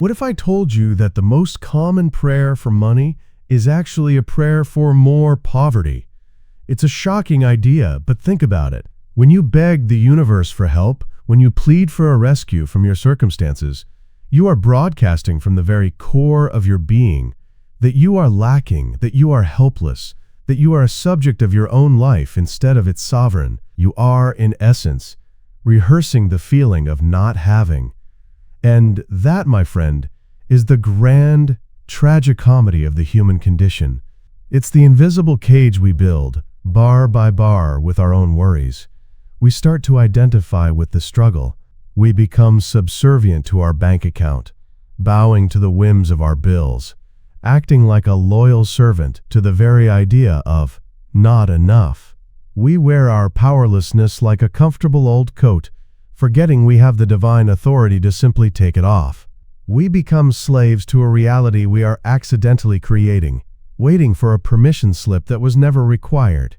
What if I told you that the most common prayer for money is actually a prayer for more poverty? It's a shocking idea, but think about it. When you beg the universe for help, when you plead for a rescue from your circumstances, you are broadcasting from the very core of your being that you are lacking, that you are helpless, that you are a subject of your own life instead of its sovereign. You are, in essence, rehearsing the feeling of not having. And that, my friend, is the grand tragicomedy of the human condition. It's the invisible cage we build, bar by bar, with our own worries. We start to identify with the struggle. We become subservient to our bank account, bowing to the whims of our bills, acting like a loyal servant to the very idea of not enough. We wear our powerlessness like a comfortable old coat, forgetting we have the divine authority to simply take it off. We become slaves to a reality we are accidentally creating, waiting for a permission slip that was never required.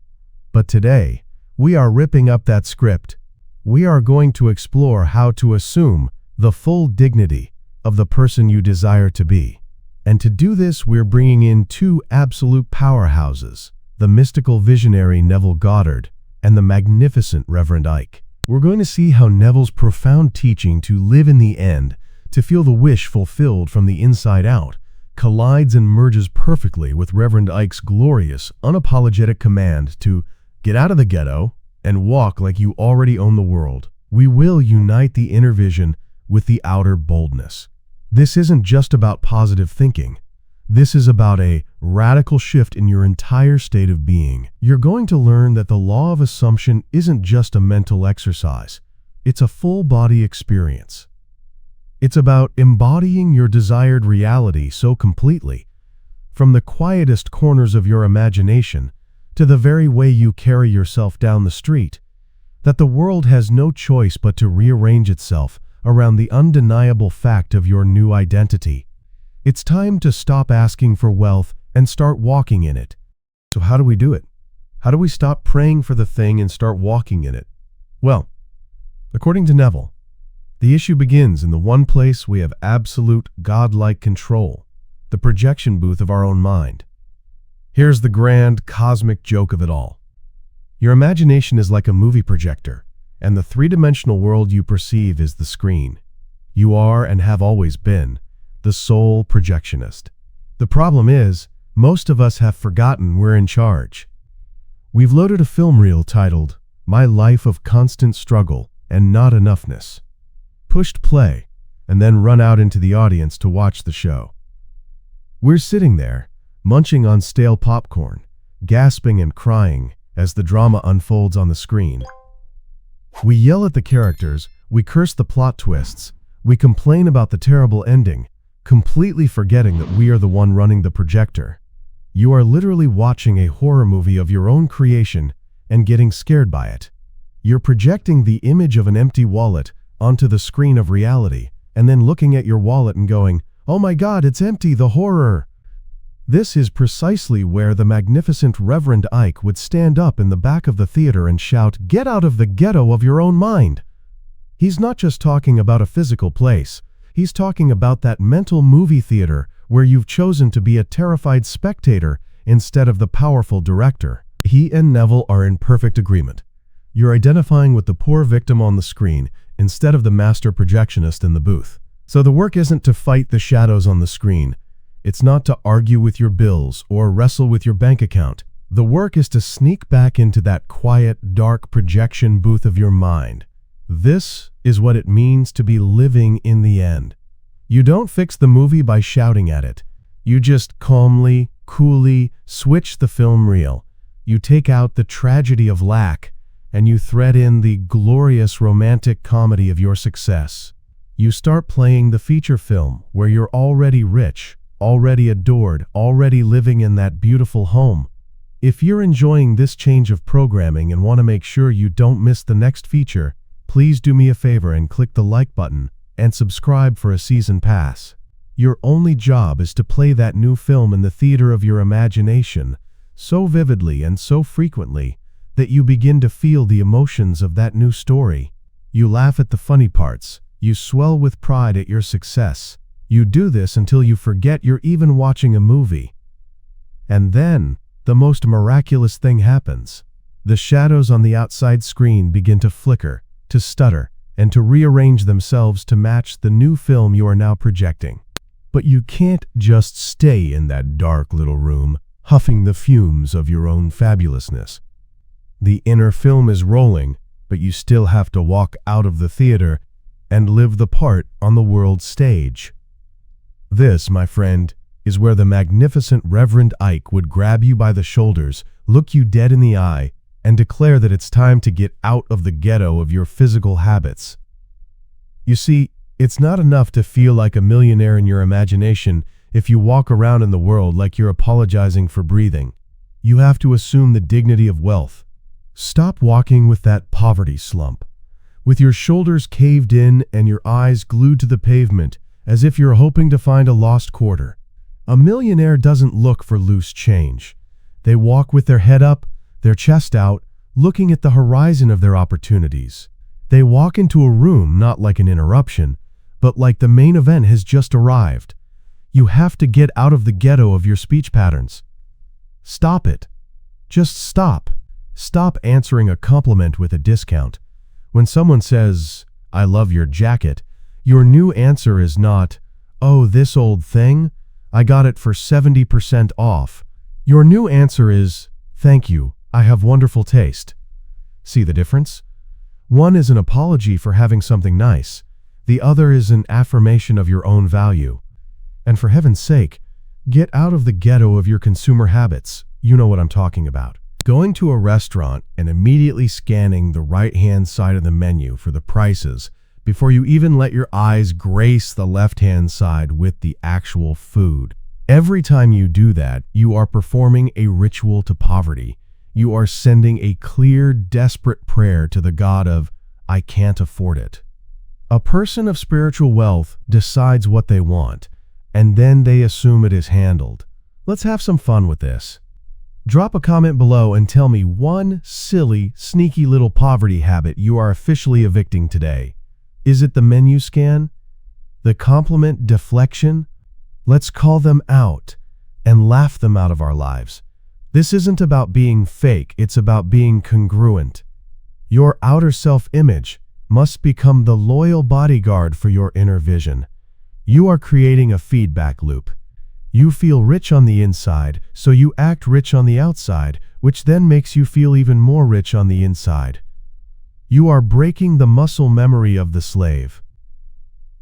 But today, we are ripping up that script. We are going to explore how to assume the full dignity of the person you desire to be. And to do this, we're bringing in two absolute powerhouses, the mystical visionary Neville Goddard and the magnificent Reverend Ike. We're going to see how Neville's profound teaching to live in the end, to feel the wish fulfilled from the inside out, collides and merges perfectly with Reverend Ike's glorious, unapologetic command to get out of the ghetto and walk like you already own the world. We will unite the inner vision with the outer boldness. This isn't just about positive thinking. This is about a radical shift in your entire state of being. You're going to learn that the law of assumption isn't just a mental exercise. It's a full-body experience. It's about embodying your desired reality so completely, from the quietest corners of your imagination to the very way you carry yourself down the street, that the world has no choice but to rearrange itself around the undeniable fact of your new identity. It's time to stop asking for wealth and start walking in it. So how do we do it? How do we stop praying for the thing and start walking in it? Well, according to Neville, the issue begins in the one place we have absolute godlike control, the projection booth of our own mind. Here's the grand cosmic joke of it all. Your imagination is like a movie projector, and the three-dimensional world you perceive is the screen. You are, and have always been, the sole projectionist. The problem is, most of us have forgotten we're in charge. We've loaded a film reel titled, "My Life of Constant Struggle and Not Enoughness," pushed play, and then run out into the audience to watch the show. We're sitting there, munching on stale popcorn, gasping and crying as the drama unfolds on the screen. We yell at the characters, we curse the plot twists, we complain about the terrible ending, completely forgetting that we are the one running the projector. You are literally watching a horror movie of your own creation and getting scared by it. You're projecting the image of an empty wallet onto the screen of reality, and then looking at your wallet and going, "Oh my God, it's empty, the horror." This is precisely where the magnificent Reverend Ike would stand up in the back of the theater and shout, "Get out of the ghetto of your own mind." He's not just talking about a physical place. He's talking about that mental movie theater where you've chosen to be a terrified spectator instead of the powerful director. He and Neville are in perfect agreement. You're identifying with the poor victim on the screen instead of the master projectionist in the booth. So the work isn't to fight the shadows on the screen. It's not to argue with your bills or wrestle with your bank account. The work is to sneak back into that quiet, dark projection booth of your mind. This is what it means to be living in the end. You don't fix the movie by shouting at it. You just calmly, coolly switch the film reel. You take out the tragedy of lack, and you thread in the glorious romantic comedy of your success. You start playing the feature film where you're already rich, already adored, already living in that beautiful home. If you're enjoying this change of programming and want to make sure you don't miss the next feature, please do me a favor and click the like button and subscribe for a season pass. Your only job is to play that new film in the theater of your imagination so vividly and so frequently that you begin to feel the emotions of that new story. You laugh at the funny parts. You swell with pride at your success. You do this until you forget you're even watching a movie. And then, the most miraculous thing happens. The shadows on the outside screen begin to flicker, to stutter, and to rearrange themselves to match the new film you are now projecting. But you can't just stay in that dark little room, huffing the fumes of your own fabulousness. The inner film is rolling, but you still have to walk out of the theater and live the part on the world stage. This, my friend, is where the magnificent Reverend Ike would grab you by the shoulders, look you dead in the eye, and declare that it's time to get out of the ghetto of your physical habits. You see, it's not enough to feel like a millionaire in your imagination if you walk around in the world like you're apologizing for breathing. You have to assume the dignity of wealth. Stop walking with that poverty slump, with your shoulders caved in and your eyes glued to the pavement, as if you're hoping to find a lost quarter. A millionaire doesn't look for loose change. They walk with their head up, their chest out, looking at the horizon of their opportunities. They walk into a room not like an interruption, but like the main event has just arrived. You have to get out of the ghetto of your speech patterns. Stop it. Just stop. Stop answering a compliment with a discount. When someone says, "I love your jacket," your new answer is not, "Oh, this old thing? I got it for 70% off." Your new answer is, "Thank you, I have wonderful taste." See the difference? One is an apology for having something nice. The other is an affirmation of your own value. And for heaven's sake, get out of the ghetto of your consumer habits. You know what I'm talking about. Going to a restaurant and immediately scanning the right-hand side of the menu for the prices before you even let your eyes grace the left-hand side with the actual food. Every time you do that, you are performing a ritual to poverty. You are sending a clear, desperate prayer to the God of, "I can't afford it." A person of spiritual wealth decides what they want, and then they assume it is handled. Let's have some fun with this. Drop a comment below and tell me one silly, sneaky little poverty habit you are officially evicting today. Is it the menu scan? The compliment deflection? Let's call them out and laugh them out of our lives. This isn't about being fake, it's about being congruent. Your outer self-image must become the loyal bodyguard for your inner vision. You are creating a feedback loop. You feel rich on the inside, so you act rich on the outside, which then makes you feel even more rich on the inside. You are breaking the muscle memory of the slave.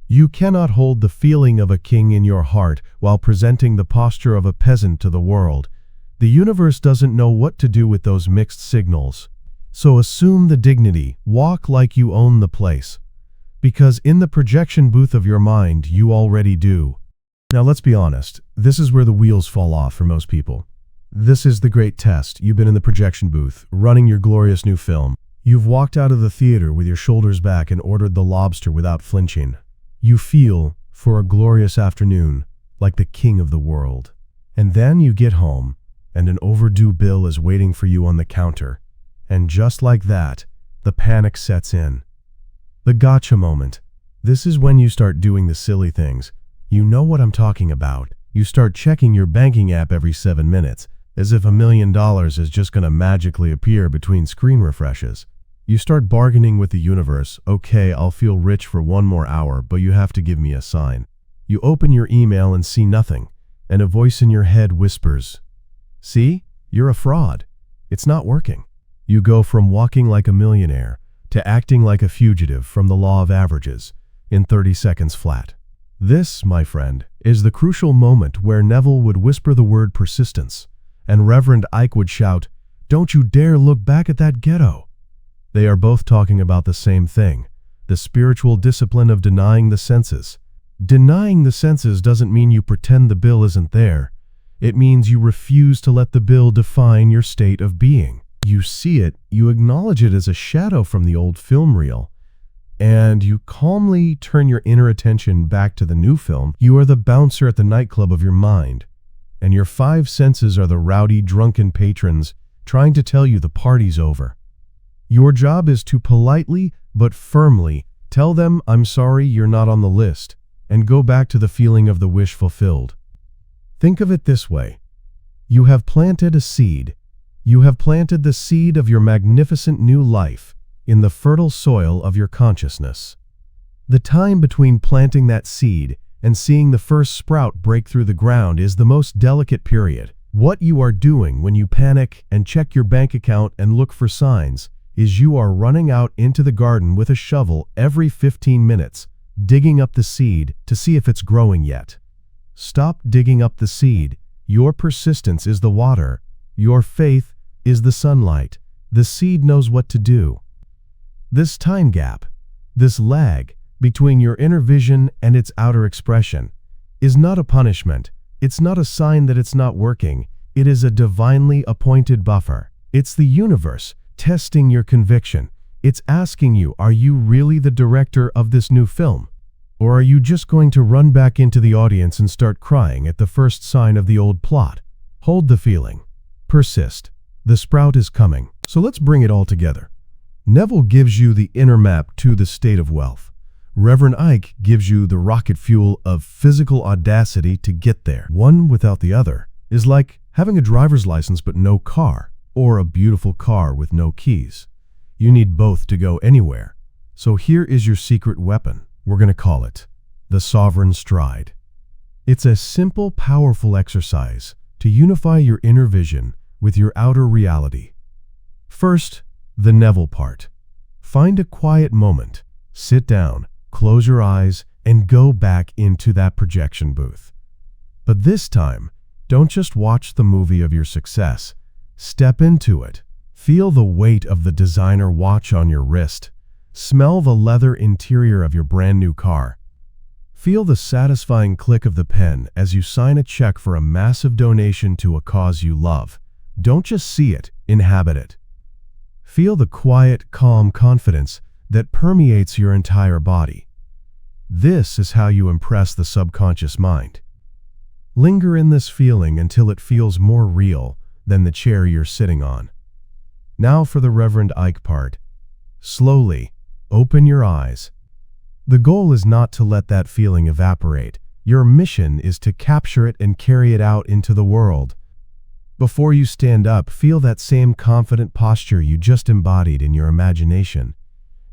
You cannot hold the feeling of a king in your heart while presenting the posture of a peasant to the world. The universe doesn't know what to do with those mixed signals. So assume the dignity, walk like you own the place. Because in the projection booth of your mind, you already do. Now let's be honest, this is where the wheels fall off for most people. This is the great test. You've been in the projection booth, running your glorious new film. You've walked out of the theater with your shoulders back and ordered the lobster without flinching. You feel, for a glorious afternoon, like the king of the world. And then you get home, and an overdue bill is waiting for you on the counter. And just like that, the panic sets in. The gotcha moment. This is when you start doing the silly things. You know what I'm talking about. You start checking your banking app every 7 minutes, as if $1 million is just going to magically appear between screen refreshes. You start bargaining with the universe. Okay, I'll feel rich for 1 more hour, but you have to give me a sign. You open your email and see nothing, and a voice in your head whispers, "See, you're a fraud. It's not working." You go from walking like a millionaire to acting like a fugitive from the law of averages in 30 seconds flat. This, my friend, is the crucial moment where Neville would whisper the word persistence, and Reverend Ike would shout, "Don't you dare look back at that ghetto." They are both talking about the same thing, the spiritual discipline of denying the senses. Denying the senses doesn't mean you pretend the bill isn't there. It means you refuse to let the bill define your state of being. You see it, you acknowledge it as a shadow from the old film reel, and you calmly turn your inner attention back to the new film. You are the bouncer at the nightclub of your mind, and your 5 senses are the rowdy, drunken patrons trying to tell you the party's over. Your job is to politely but firmly tell them, "I'm sorry, you're not on the list." and go back to the feeling of the wish fulfilled. Think of it this way. You have planted a seed. You have planted the seed of your magnificent new life in the fertile soil of your consciousness. The time between planting that seed and seeing the first sprout break through the ground is the most delicate period. What you are doing when you panic and check your bank account and look for signs is you are running out into the garden with a shovel every 15 minutes, digging up the seed to see if it's growing yet. Stop digging up the seed. Your persistence is the water. Your faith is the sunlight. The seed knows what to do. This time gap, this lag between your inner vision and its outer expression, is not a punishment. It's not a sign that it's not working. It is a divinely appointed buffer. It's the universe testing your conviction. It's asking you, are you really the director of this new film? Or are you just going to run back into the audience and start crying at the first sign of the old plot? Hold the feeling. Persist. The sprout is coming. So let's bring it all together. Neville gives you the inner map to the state of wealth. Reverend Ike gives you the rocket fuel of physical audacity to get there. One without the other is like having a driver's license but no car, or a beautiful car with no keys. You need both to go anywhere. So here is your secret weapon. We're going to call it the Sovereign Stride. It's a simple, powerful exercise to unify your inner vision with your outer reality. First, the Neville part. Find a quiet moment. Sit down, close your eyes, and go back into that projection booth. But this time, don't just watch the movie of your success. Step into it. Feel the weight of the designer watch on your wrist. Smell the leather interior of your brand new car. Feel the satisfying click of the pen as you sign a check for a massive donation to a cause you love. Don't just see it, inhabit it. Feel the quiet, calm confidence that permeates your entire body. This is how you impress the subconscious mind. Linger in this feeling until it feels more real than the chair you're sitting on. Now for the Reverend Ike part. Slowly, open your eyes. The goal is not to let that feeling evaporate. Your mission is to capture it and carry it out into the world. Before you stand up, feel that same confident posture you just embodied in your imagination.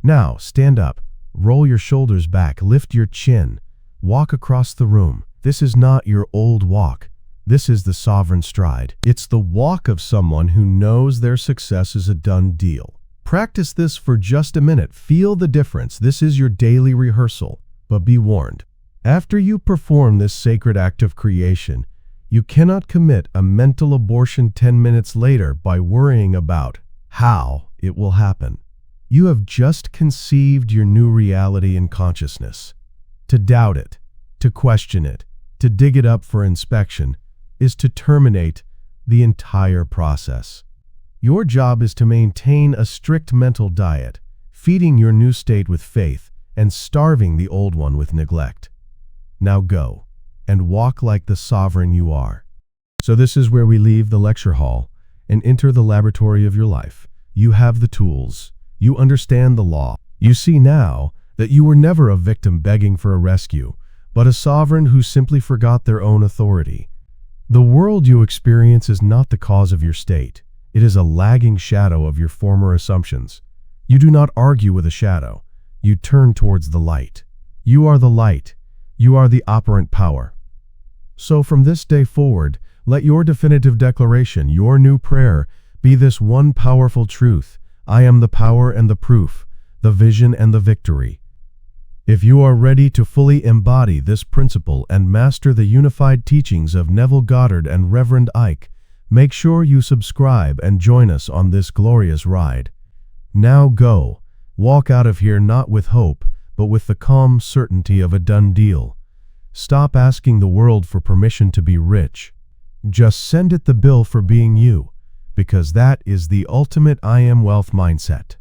Now, stand up, roll your shoulders back, lift your chin, walk across the room. This is not your old walk. This is the Sovereign Stride. It's the walk of someone who knows their success is a done deal. Practice this for just a minute. Feel the difference. This is your daily rehearsal. But be warned, after you perform this sacred act of creation, you cannot commit a mental abortion 10 minutes later by worrying about how it will happen. You have just conceived your new reality in consciousness. To doubt it, to question it, to dig it up for inspection, is to terminate the entire process. Your job is to maintain a strict mental diet, feeding your new state with faith and starving the old one with neglect. Now go and walk like the sovereign you are. So this is where we leave the lecture hall and enter the laboratory of your life. You have the tools. You understand the law. You see now that you were never a victim begging for a rescue, but a sovereign who simply forgot their own authority. The world you experience is not the cause of your state. It is a lagging shadow of your former assumptions. You do not argue with a shadow. You turn towards the light. You are the light. You are the operant power. So from this day forward, let your definitive declaration, your new prayer, be this one powerful truth. I am the power and the proof, the vision and the victory. If you are ready to fully embody this principle and master the unified teachings of Neville Goddard and Reverend Ike, make sure you subscribe and join us on this glorious ride. Now go. Walk out of here not with hope, but with the calm certainty of a done deal. Stop asking the world for permission to be rich. Just send it the bill for being you, because that is the ultimate I am wealth mindset.